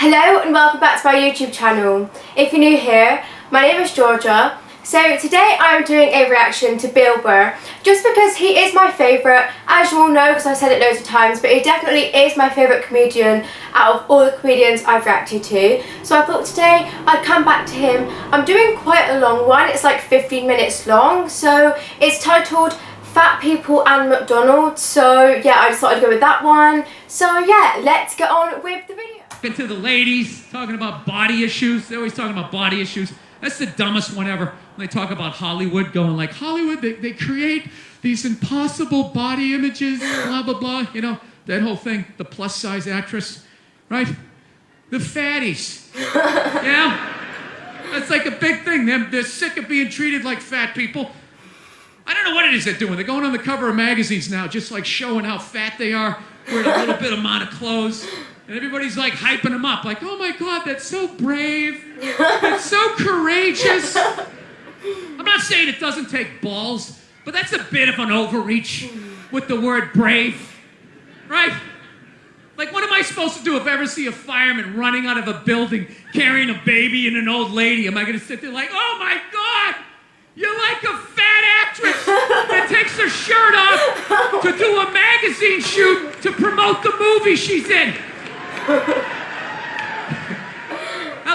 Hello and welcome back to my YouTube channel. If you're new here, my name is Georgia. So today I'm doing a reaction to Burr, just because he is my favourite, as you all know because I've said it loads of times, but he definitely is my favourite comedian out of all the comedians I've reacted to. So I thought today I'd come back to him. I'm doing quite a long one, it's like 15 minutes long, so it's titled Fat People and McDonald's. So yeah, I just thought I'd go with that one. So yeah, let's get on with the video. To the ladies talking about body issues. They're always talking about body issues. That's the dumbest one ever. When they talk about Hollywood, going like, Hollywood, they create these impossible body images, blah, blah, blah. You know, that whole thing, the plus size actress, right? The fatties. Yeah? That's like a big thing. They're sick of being treated like fat people. I don't know what it is they're doing. They're going on the cover of magazines now, just like showing how fat they are, wearing a little bit amount of clothes. And everybody's like hyping them up, like, oh my God, that's so brave. That's so courageous. I'm not saying it doesn't take balls, but that's a bit of an overreach with the word brave, right? Like, what am I supposed to do if I ever see a fireman running out of a building carrying a baby and an old lady? Am I going to sit there like, oh my God, you're like a fat actress that takes her shirt off to do a magazine shoot to promote the movie she's in? Now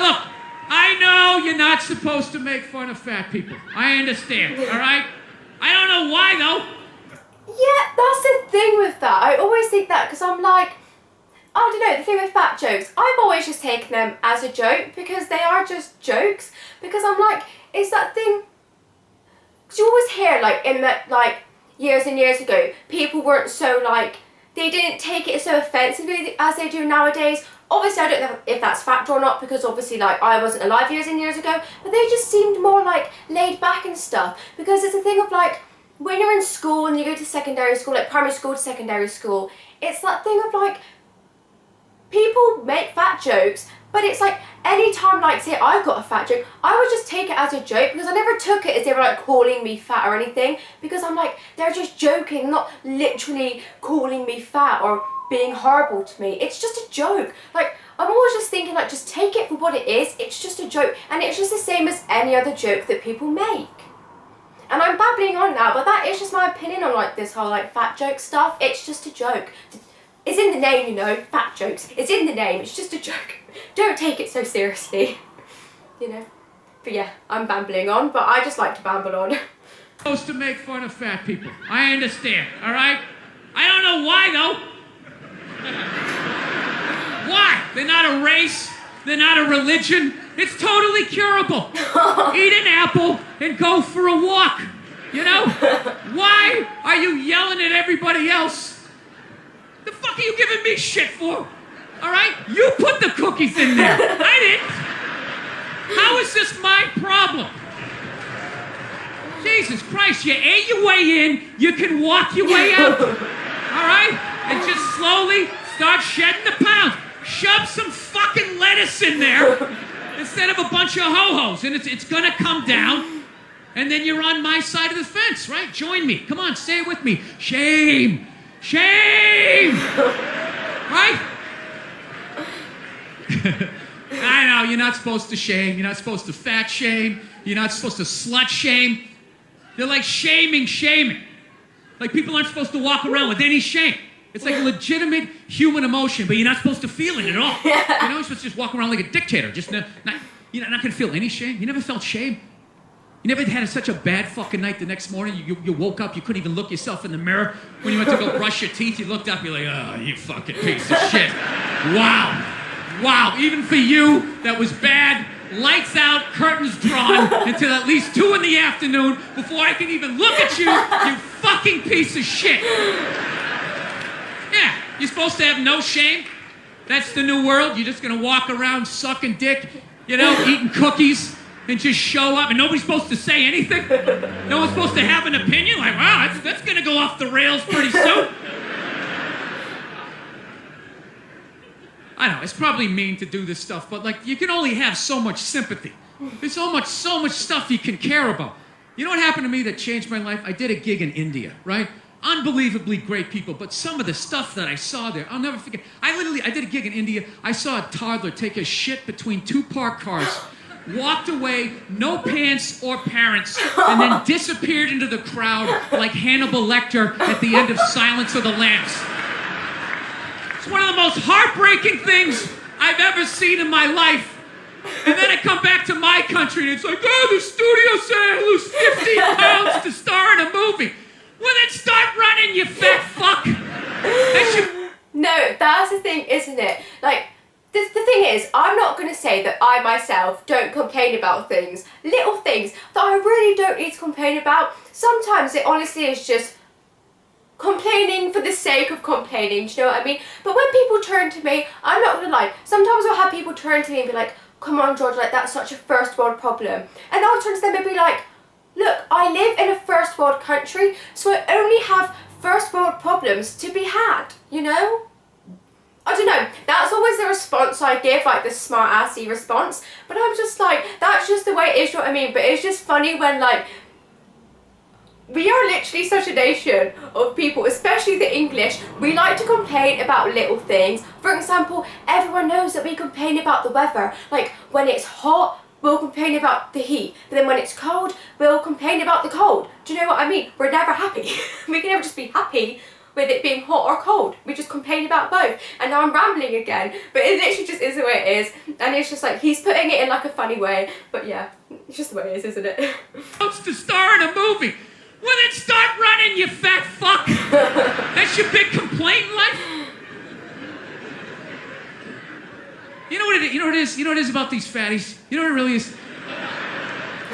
look, I know you're not supposed to make fun of fat people. I understand, all right? I don't know why though. Yeah, that's the thing with that. I always think that because I'm like, I don't know, the thing with fat jokes, I've always just taken them as a joke because they are just jokes. Because I'm like, it's that thing, because you always hear like in that, like years and years ago, people weren't so like, they didn't take it so offensively as they do nowadays. Obviously, I don't know if that's fact or not, because obviously, like, I wasn't alive years and years ago, but they just seemed more, like, laid back and stuff. Because it's a thing of, like, when you're in school and you go to secondary school, like primary school to secondary school, it's that thing of, like, people make fat jokes, but it's like, anytime, like, say I got a fat joke, I would just take it as a joke, because I never took it as they were, like, calling me fat or anything, because I'm like, they're just joking, not literally calling me fat or being horrible to me. It's just a joke. Like, I'm always just thinking, like, just take it for what it is. It's just a joke, and it's just the same as any other joke that people make. And I'm babbling on now, but that is just my opinion on, like, this whole, like, fat joke stuff. It's just a joke. It's in the name, you know, fat jokes. It's in the name, it's just a joke. Don't take it so seriously, you know. But yeah, I'm babbling on, but I just like to babble on. Supposed to make fun of fat people. I understand, all right? I don't know why, though. Why? They're not a race. They're not a religion. It's totally curable. Eat an apple and go for a walk, you know? Why are you yelling at everybody else? The fuck are you giving me shit for? All right? You put the cookies in there. I didn't. How is this my problem? Jesus Christ, you ate your way in, you can walk your way out. All right? And just slowly start shedding the pounds. Shove some fucking lettuce in there instead of a bunch of ho-hos. And it's gonna come down. And then you're on my side of the fence, right? Join me. Come on, say it with me. Shame. Shame! Right? I know, you're not supposed to shame. You're not supposed to fat shame. You're not supposed to slut shame. They're like shaming. Like people aren't supposed to walk around with any shame. It's like a legitimate human emotion, but you're not supposed to feel it at all. Yeah. You know, you're supposed to just walk around like a dictator. You're not gonna feel any shame. You never felt shame? You never had such a bad fucking night the next morning, you woke up, you couldn't even look yourself in the mirror. When you went to go brush your teeth, you looked up, you're like, oh, you fucking piece of shit. Wow. Wow, even for you, that was bad. Lights out, curtains drawn, until at least 2 in the afternoon before I can even look at you, you fucking piece of shit. Yeah, you're supposed to have no shame. That's the new world. You're just gonna walk around sucking dick, you know, eating cookies, and just show up, and nobody's supposed to say anything. No one's supposed to have an opinion. Like, wow, that's gonna go off the rails pretty soon. I know, it's probably mean to do this stuff, but like, you can only have so much sympathy. There's so much stuff you can care about. You know what happened to me that changed my life? I did a gig in India, right? unbelievably great people, but some of the stuff that I saw there, I'll never forget. I did a gig in India. I saw a toddler take a shit between two parked cars, walked away, no pants or parents, and then disappeared into the crowd like Hannibal Lecter at the end of Silence of the Lambs. It's one of the most heartbreaking things I've ever seen in my life. And then I come back to my country and it's like, oh, the studio said I lose 15 pounds to star in a movie. Well, then start running, you fat fuck. No, that's the thing, isn't it? Like, the thing is, I'm not going to say that I myself don't complain about things. Little things that I really don't need to complain about. Sometimes it honestly is just complaining for the sake of complaining, do you know what I mean? But when people turn to me, I'm not going to lie, sometimes I'll have people turn to me and be like, come on, George, like, that's such a first world problem. And I'll turn to them and be like, look, I live in a first world country, so I only have first world problems to be had, you know? I don't know, that's always the response I give, like the smart assy response, but I'm just like, that's just the way it is, you know what I mean? But it's just funny when, like, we are literally such a nation of people, especially the English, we like to complain about little things. For example, everyone knows that we complain about the weather. Like, when it's hot, we'll complain about the heat. But then when it's cold, we'll complain about the cold. Do you know what I mean? We're never happy. We can never just be happy with it being hot or cold. We just complain about both. And now I'm rambling again, but it literally just is the way it is. And it's just like, he's putting it in like a funny way. But yeah, it's just the way it is, isn't it? To star in a movie. Well, then start running, you fat fuck! That's your big complaint in life? You know what it is? You know what it is about these fatties? You know what it really is?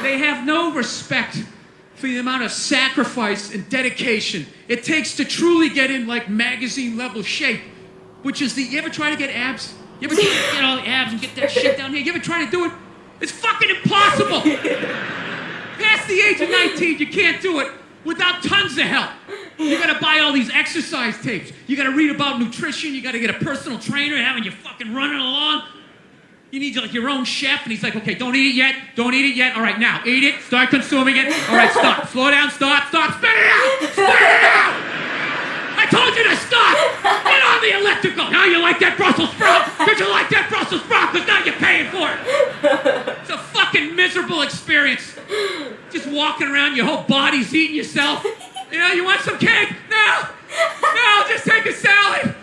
They have no respect for the amount of sacrifice and dedication it takes to truly get in, like, magazine-level shape. Which is you ever try to get abs? You ever try to get all the abs and get that shit down here? You ever try to do it? It's fucking impossible! Past the age of 19, you can't do it without tons of help. You gotta buy all these exercise tapes. You gotta read about nutrition. You gotta get a personal trainer having you fucking running along. You need like your own chef, and he's like, okay, don't eat it yet. Don't eat it yet. All right, now, eat it. Start consuming it. All right, stop. Slow down. Stop. Stop. Spit it out. Spit it out. I told you to stop. Get on the elliptical. Now you like that Brussels sprout? Did you like that Brussels sprout? Because now you're paying for it. It's a fucking miserable experience. Just walking around, your whole body's eating yourself. You know, you want some cake? No. No, just take a salad.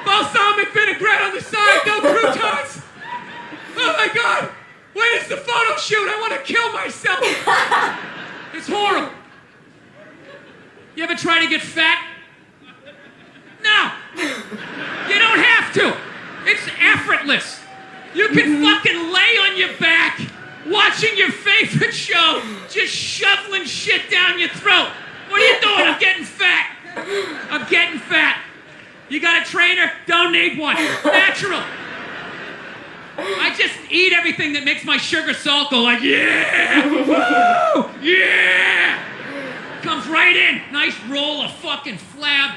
Balsamic vinaigrette on the side, no croutons. Oh my God. When is the photo shoot? I want to kill myself. It's horrible. You ever try to get fat? No. You don't have to. It's effortless. You can fucking lay on your back, watching your favorite show, just shoveling shit down your throat. What are you doing? I'm getting fat. I'm getting fat. You got a trainer? Don't need one. Natural. I just eat everything that makes my sugar salt go like, yeah! Woo! Yeah! Comes right in. Nice roll of fucking flab.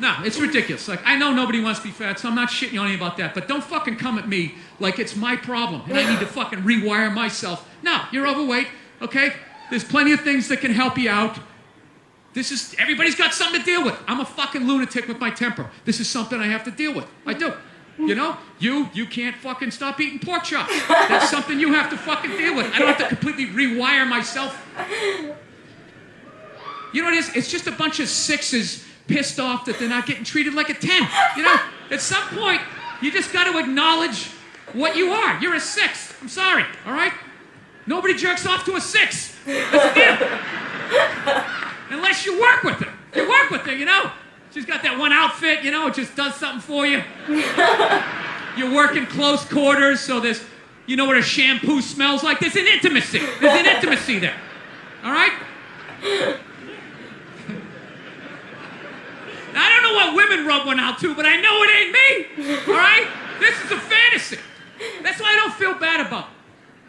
No, it's ridiculous. Like, I know nobody wants to be fat, so I'm not shitting on you about that, but don't fucking come at me like it's my problem and I need to fucking rewire myself. No, you're overweight, okay? There's plenty of things that can help you out. Everybody's got something to deal with. I'm a fucking lunatic with my temper. This is something I have to deal with. I do. You know, you can't fucking stop eating pork chops. That's something you have to fucking deal with. I don't have to completely rewire myself. You know what it is? It's just a bunch of sixes pissed off that they're not getting treated like a 10. You know, at some point, you just got to acknowledge what you are. You're a 6. I'm sorry, all right? Nobody jerks off to a 6. That's it. Unless you work with her. You work with her, you know? She's got that one outfit, you know, it just does something for you. You're working close quarters, so you know what a shampoo smells like? There's an intimacy. There's an intimacy there. All right? Now, I don't know what women rub one out to, but I know it ain't me. All right? This is a fantasy. That's why I don't feel bad about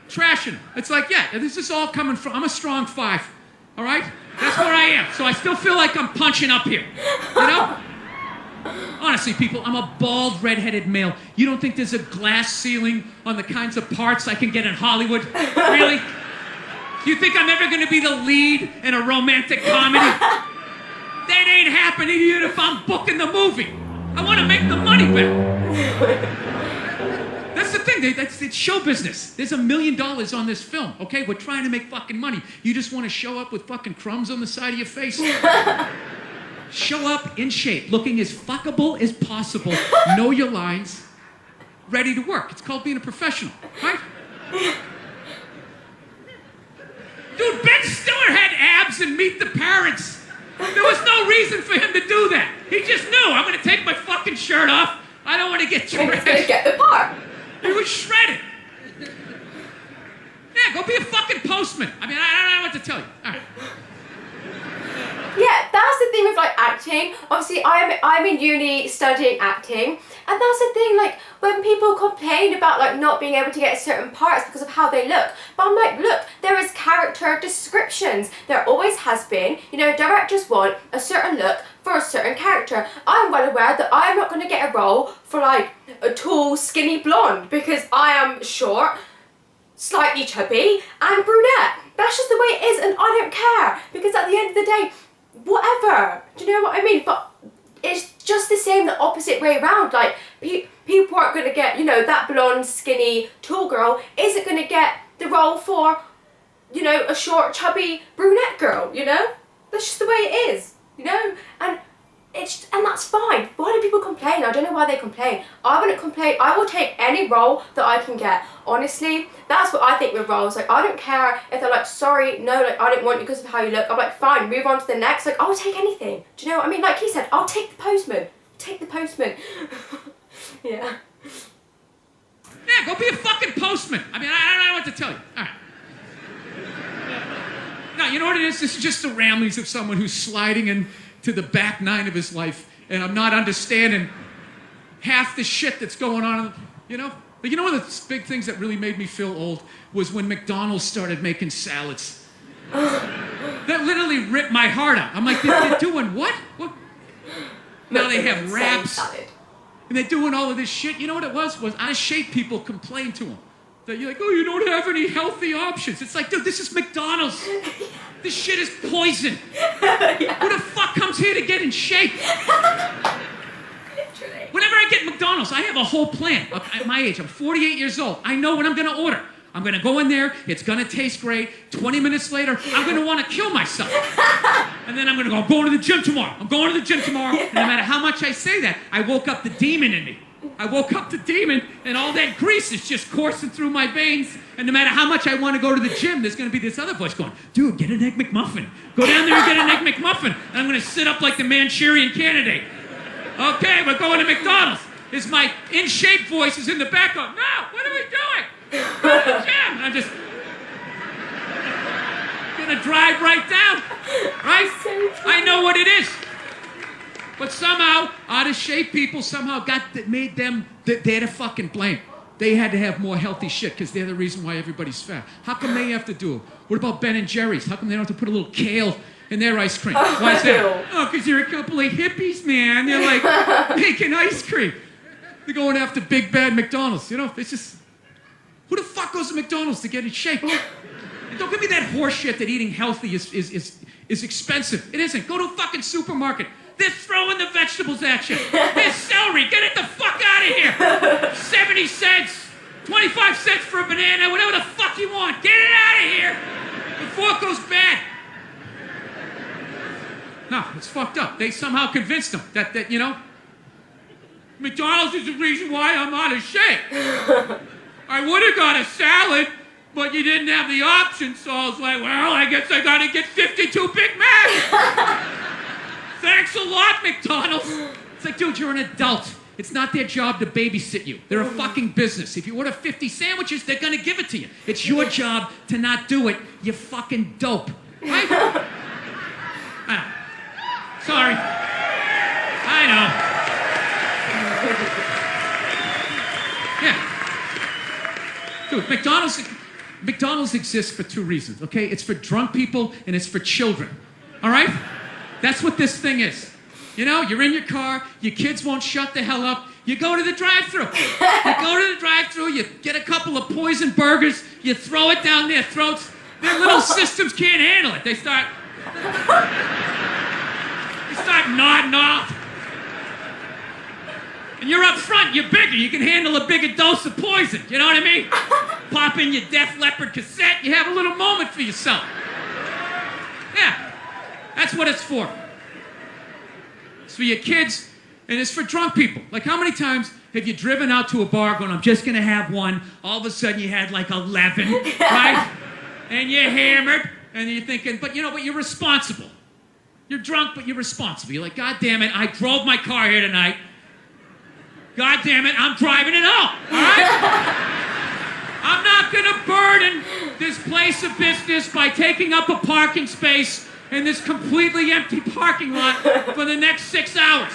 trashing them. It's like, yeah, this is all coming from, I'm a strong 5. All right? That's where I am. So I still feel like I'm punching up here. You know? Honestly, people, I'm a bald, redheaded male. You don't think there's a glass ceiling on the kinds of parts I can get in Hollywood? Really? You think I'm ever going to be the lead in a romantic comedy? ain't happening even if I'm booking the movie. I want to make the money back. That's the thing. It's show business. There's $1 million on this film, okay? We're trying to make fucking money. You just want to show up with fucking crumbs on the side of your face? Show up in shape, looking as fuckable as possible. Know your lines. Ready to work. It's called being a professional, right? Dude, Ben Stiller had abs and Meet the Parents. There was no reason for him to do that. He just knew, I'm going to take my fucking shirt off. I don't want to get He's going to trashed. get the part. He was shredded. Yeah, go be a fucking postman. I mean, I don't know what to tell you. All right. Yeah, that's the thing with like acting. Obviously, I'm in uni studying acting, and that's the thing. Like when people complain about like not being able to get certain parts because of how they look, but I'm like, look, there is character descriptions. There always has been. You know, directors want a certain look for a certain character. I'm well aware that I'm not going to get a role for like a tall, skinny blonde because I am short, slightly chubby, and brunette. That's just the way it is, and I don't care because at the end of the day, whatever. Do you know what I mean? But it's just the same, the opposite way around. Like people aren't going to get, you know, that blonde, skinny, tall girl isn't going to get the role for, you know, a short, chubby, brunette girl. You know, that's just the way it is. You know, and that's fine. Why do people complain? I don't know why they complain. I wouldn't complain. I will take any role that I can get. Honestly, that's what I think with roles. Like, I don't care if they're like, sorry, no, like, I don't want you because of how you look. I'm like, fine, move on to the next. Like, I'll take anything. Do you know what I mean? Like he said, I'll take the postman. Take the postman. Yeah. Yeah, go be a fucking postman. I mean, I don't know what to tell you. All right. No, you know what it is? This is just the ramblings of someone who's sliding into the back nine of his life, and I'm not understanding half the shit that's going on, you know? But you know one of the big things that really made me feel old was when McDonald's started making salads. That literally ripped my heart out. I'm like, they're doing what? What? Now they have wraps, and they're doing all of this shit. You know what it was out of shape people complained to them. That you're like, oh, you don't have any healthy options. It's like, dude, this is McDonald's. This shit is poison. Yeah. Who the fuck comes here to get in shape? Literally. Whenever I get McDonald's, I have a whole plan. At my age, I'm 48 years old. I know what I'm going to order. I'm going to go in there. It's going to taste great. 20 minutes later, I'm going to want to kill myself. And then I'm going to go, I'm going to the gym tomorrow. I'm going to the gym tomorrow. And no matter how much I say that, I woke up the demon in me. I woke up the demon, and all that grease is just coursing through my veins. And no matter how much I want to go to the gym, there's going to be this other voice going, dude, get an Egg McMuffin. Go down there and get an Egg McMuffin. And I'm going to sit up like the Manchurian Candidate. Okay, we're going to McDonald's. Is my in-shape voice is in the back going, no, what are we doing? Go to the gym. And I'm just going to drive right down. Right? I know what it is. But somehow, out of shape people somehow made them, they're the fucking blame. They had to have more healthy shit because they're the reason why everybody's fat. How come they have to do it? What about Ben and Jerry's? How come they don't have to put a little kale in their ice cream? Why is that? Oh, because you're a couple of hippies, man. They're like making ice cream. They're going after big bad McDonald's. You know, it's just, who the fuck goes to McDonald's to get in shape? And don't give me that horse shit that eating healthy is expensive. It isn't. Go to a fucking supermarket. They're throwing the vegetables at you. There's celery. Get it the fuck out of here. 70 cents, 25 cents for a banana, whatever the fuck you want. Get it out of here before it goes bad. No, it's fucked up. They somehow convinced them that you know, McDonald's is the reason why I'm out of shape. I would have got a salad, but you didn't have the option, so I was like, well, I guess I gotta get 52 Big Macs. Thanks a lot, McDonald's. It's like, dude, you're an adult. It's not their job to babysit you. They're a fucking business. If you order 50 sandwiches, they're gonna give it to you. It's your job to not do it, you fucking dope. Right? Sorry. I know. Yeah. Dude, McDonald's exists for two reasons, okay? It's for drunk people and it's for children. All right? That's what this thing is. You know, you're in your car, your kids won't shut the hell up, you go to the drive-thru. You get a couple of poison burgers, you throw it down their throats, their little systems can't handle it. They start You start nodding off. And you're up front, you're bigger, you can handle a bigger dose of poison, you know what I mean? Pop in your Def Leppard cassette, you have a little moment for yourself. Yeah, that's what it's for. It's for your kids, and it's for drunk people. Like, how many times have you driven out to a bar going, I'm just gonna have one, all of a sudden you had like 11, right? And you're hammered, and you're thinking, but you're responsible. You're drunk, but you're responsible. You're like, God damn it, I drove my car here tonight. God damn it, I'm driving it home, all right? I'm not gonna burden this place of business by taking up a parking space in this completely empty parking lot for the next 6 hours.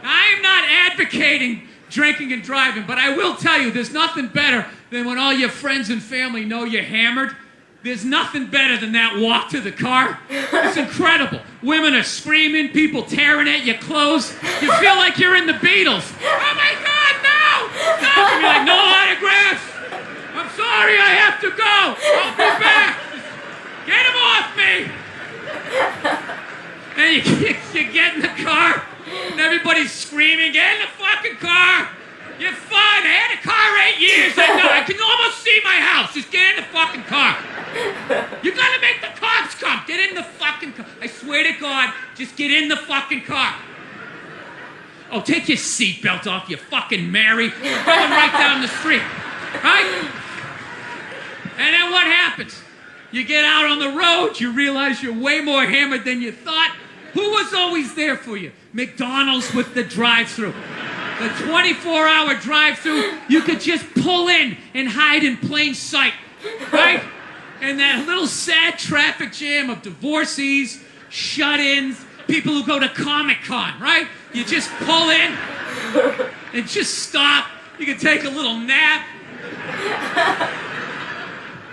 I am not advocating drinking and driving, but I will tell you, there's nothing better than when all your friends and family know you're hammered. There's nothing better than that walk to the car. It's incredible. Women are screaming, people tearing at your clothes. You feel like you're in the Beatles. Oh my God, no! Stop! And you're like, no autographs! I'm sorry, I have to go! I'll be back! Get him off me! And you get in the car, and everybody's screaming, get in the fucking car! You're fine, I had a car 8 years, I know, I can almost see my house, just get in the fucking car. You gotta make the cops come, get in the fucking car. I swear to God, just get in the fucking car. Oh, take your seatbelt off, you fucking Mary. You're going right down the street, right? And then what happens? You get out on the road, you realize you're way more hammered than you thought. Who was always there for you? McDonald's with the drive-thru. The 24-hour drive-thru, you could just pull in and hide in plain sight, right? And that little sad traffic jam of divorcees, shut-ins, people who go to Comic-Con, right? You just pull in and just stop. You can take a little nap.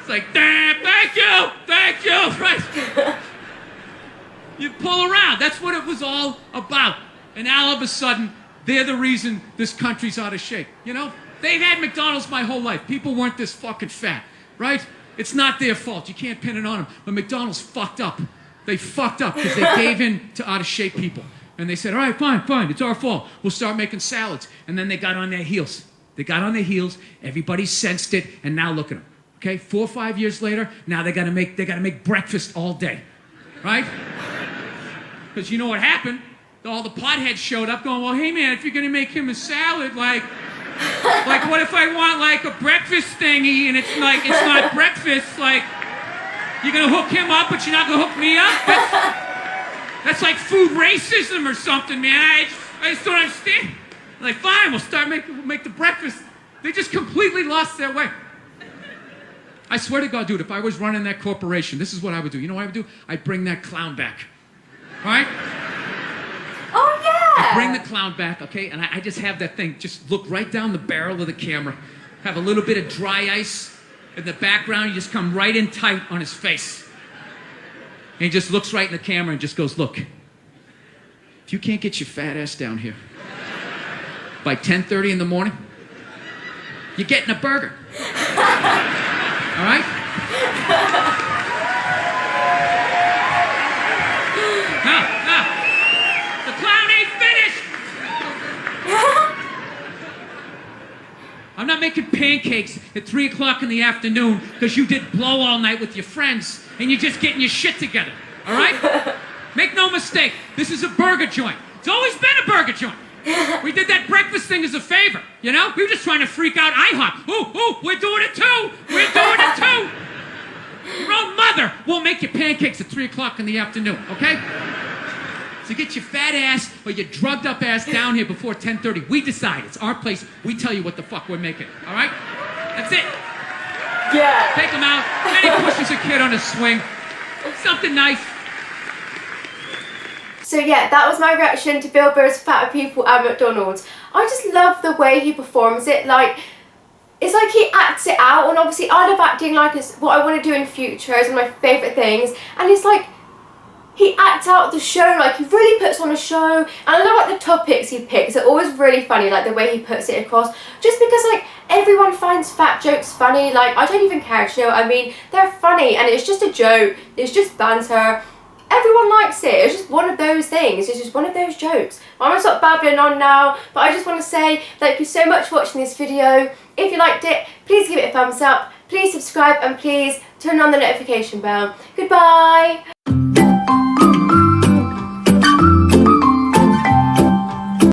It's like, thank you, right? You pull around. That's what it was all about. And all of a sudden, they're the reason this country's out of shape. You know? They've had McDonald's my whole life. People weren't this fucking fat, right? It's not their fault. You can't pin it on them. But McDonald's fucked up. They fucked up because they gave in to out-of-shape people. And they said, all right, fine, it's our fault. We'll start making salads. And then they got on their heels. They got on their heels. Everybody sensed it. And now look at them. Okay? 4 or 5 years later, now they gotta make breakfast all day. Right? Because you know what happened? All the potheads showed up going, well, hey man, if you're gonna make him a salad, like what if I want like a breakfast thingy and it's not breakfast, like, you're gonna hook him up but you're not gonna hook me up? That's like food racism or something, man. I just don't understand. Like, fine, we'll make the breakfast. They just completely lost their way. I swear to God, dude, if I was running that corporation, this is what I would do. You know what I would do? I'd bring that clown back. Right? Oh, yeah! I'd bring the clown back, okay? And I just have that thing. Just look right down the barrel of the camera. Have a little bit of dry ice in the background. You just come right in tight on his face. And he just looks right in the camera and just goes, look, if you can't get your fat ass down here by 10:30 in the morning, you're getting a burger. All right? No. The clown ain't finished. I'm not making pancakes at 3 o'clock in the afternoon because you did blow all night with your friends and you're just getting your shit together. All right? Make no mistake, this is a burger joint. It's always been a burger joint. We did that breakfast thing as a favor, you know? We were just trying to freak out IHOP. Ooh, we're doing it too. We're doing it too. Your own mother won't make you pancakes at 3 o'clock in the afternoon, okay? So get your fat ass or your drugged up ass down here before 10:30. We decide. It's our place. We tell you what the fuck we're making, all right? That's it. Yeah. Take him out. Then he pushes a kid on a swing. Something nice. So yeah, that was my reaction to Bill Burr's Fatter People at McDonald's. I just love the way he performs it. Like, it's like he acts it out, and obviously I love acting, like it's what I want to do in future. It's one of my favourite things. And it's like, he acts out the show, like he really puts on a show. And I love like the topics he picks. They're always really funny, like the way he puts it across. Just because like everyone finds fat jokes funny. Like, I don't even care, you know what I mean? They're funny and it's just a joke. It's just banter. everyone likes it. It's just one of those things. It's just one of those jokes. I'm gonna stop babbling on now, but I just want to say thank you so much for watching this video. If you liked it, please give it a thumbs up, please subscribe, and please turn on the notification bell. Goodbye.